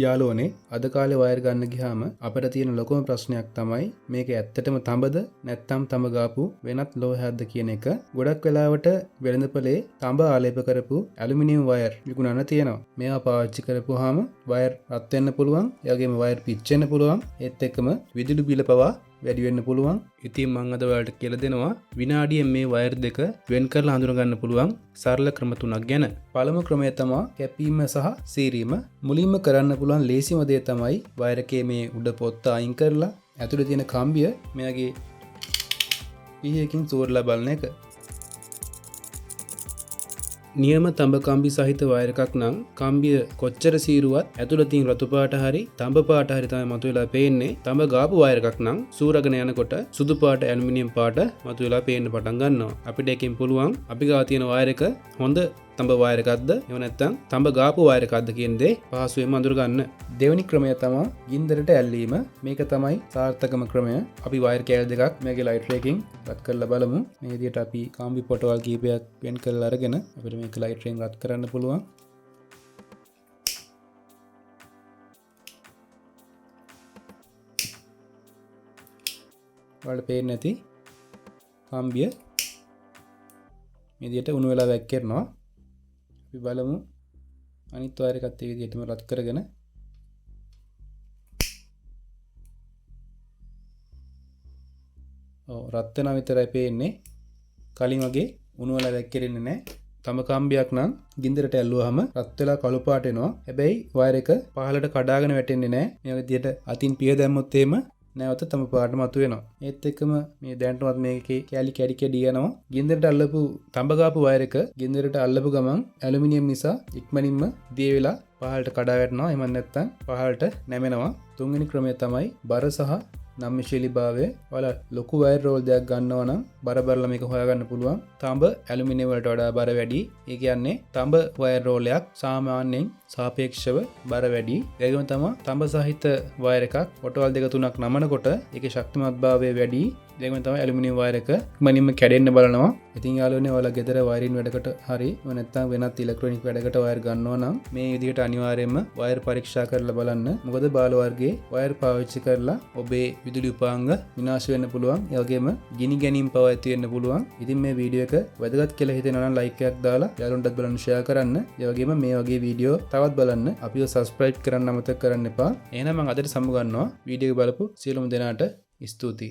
යාළුවනේ අද කාලේ වයර් ගන්න ගියාම අපිට තියෙන ලොකුම ප්‍රශ්නයක් තමයි මේක ඇත්තටම තඹද නැත්නම් තඹ ගාපු වෙනත් ලෝහයක්ද කියන එක. ගොඩක් වෙලාවට වෙළඳපොලේ තඹ ආලේප කරපු ඇලුමිනියම් වයර් විකුණන්න තියෙනවා. මේවා පාවිච්චි කරපුවාම වයර් රත් වෙන්න පුළුවන්. ඒ වගේම වයර් පිච්චෙන්න පුළුවන්. ඒත් එක්කම විදුලි බිල පවා වැඩි වෙන්න පුළුවන්. ඉතින් මම අද ඔයාලට කියලා දෙනවා විනාඩියෙන් මේ වයර් දෙක වෙන් කරලා හඳුනා ගන්න පුළුවන් සරල ක්‍රම තුනක් ගැන. පළමු ක්‍රමය තමයි කැපීම සහ සීරීම. මුලින්ම කරන්න පුළුවන් ලේසිම දේ තමයි වයර් එකේ මේ උඩ පොත්ත අයින් කරලා ඇතුලේ තියෙන කම්බිය මෙයාගේ පීයකින් සෝරලා බලන එක. නියම තඹ කම්බි සහිත වයර් එකක් නම් කම්බිය කොච්චර සීරුවත් ඇතුළේ තියෙන රතු පාට හරි තඹ පාට හරි තමයි මතුවලා පේන්නේ. තඹ ගාපු වයර් එකක් නම් සූරගෙන යනකොට සුදු පාට ඇලුමිනියම් පාට මතුවලා පේන්න පටන් ගන්නවා. අපිට එකකින් පුළුවන් අපි ගාව තියෙන වයර් එක හොඳ තඹ වයර් එකක්ද එහෙම නැත්නම් තඹ ගාපු වයර් එකක්ද කියන දේ පහසුවෙන්ම අඳුර ගන්න. දෙවෙනි ක්‍රමය තමයි ගින්දරට ඇල්ලීම. මේක තමයි සාර්ථකම ක්‍රමය. අපි වයර් කෑලි දෙකක් මේකේ ලයිටර් එකකින් රත් කරලා බලමු. මේ විදිහට අපි කාම්බි පොටවල් කීපයක් වෙන් කරලා අරගෙන අපිට මේක ලයිටර් එකෙන් රත් කරන්න පුළුවන්. ඔයාලට පේන්නේ නැති කාම්බිය මේ විදිහට උණු වෙලා වැක්කිරනවා. අපි බලමු අනිත් වයර් එකත් ඒ විදිහටම රත් කරගෙන රත් වෙනා විතරයි පේන්නේ. කලින් වගේ උණු වල වැක්කිරෙන්නේ නැහැ. තම කම්බියක් නම් ගින්දරට ඇල්ලුවාම රත් වෙලා කළු පාට එනවා. හැබැයි වයර් එක පහළට කඩාගෙන වැටෙන්නේ නැහැ. මේ විදිහට අතින් පිය දැම්මොත් එහෙම නැවත තම පාට මතුවෙනවා. ඒත් එක්කම මේ දැනටමත් මේකේ කැලි කැඩි කැඩි යනවා. ගින්දරට අල්ලපු තඹ ගාපු වයර් එක ගින්දරට අල්ලපු ගමන් ඇලුමිනියම් නිසා ඉක්මනින්ම දිය වෙලා පහළට කඩා වැටෙනවා. එහෙම නැත්නම් පහළට නැමෙනවා. තුන්වෙනි ක්‍රමය තමයි බර සහ නම්‍යශීලීභාවය. ඔයාලා ලොකු වයර් රෝල් දෙයක් ගන්නවා නම් බර බලලා මේක හොයාගන්න පුළුවන්. තඹ ඇලුමිනියම් වලට වඩා බර වැඩි. ඒ කියන්නේ තඹ වයර් රෝලයක් සාමාන්‍යයෙන් සාපේක්ෂව බර වැඩි. ඒකම තමයි තඹ සහිත වයර් එකක් ඔටවල් දෙක තුනක් නමනකොට ඒකේ ශක්තිමත්භාවය වැඩි. ඒකම තමයි ඇලුමිනියම් වයර් එක ඉක්මනින්ම කැඩෙන්න බලනවා. ඉතින් යාළුවනේ ඔයාලා ගෙදර වයරින් වැඩකට හරි නැත්නම් වෙනත් ඉලෙක්ට්‍රොනික වැඩකට වයර් ගන්නවා නම් මේ විදිහට අනිවාර්යයෙන්ම වයර් පරීක්ෂා කරලා බලන්න. මොකද බාල වර්ගයේ වයර් පාවිච්චි කරලා ඔබේ විදුලි උපාංග විනාශ වෙන්න පුළුවන්. ඒ වගේම ගිනි ගැනීම් පවා ඇති වෙන්න පුළුවන්. ඉතින් මේ වීඩියෝ එක වැදගත් කියලා හිතෙනවා නම් ලයික් එකක් දාලා යාළුවන්ටත් බලන්න ෂෙයා කරන්න. ඒ වගේම මේ වගේ වීඩියෝ තවත් බලන්න අපිව සබ්ස්ක්‍රයිබ් කරන්න අමතක කරන්න එපා. එහෙනම් මම අදට සමු ගන්නවා. වීඩියෝ එක බලපු සියලුම දෙනාට ස්තුතියි.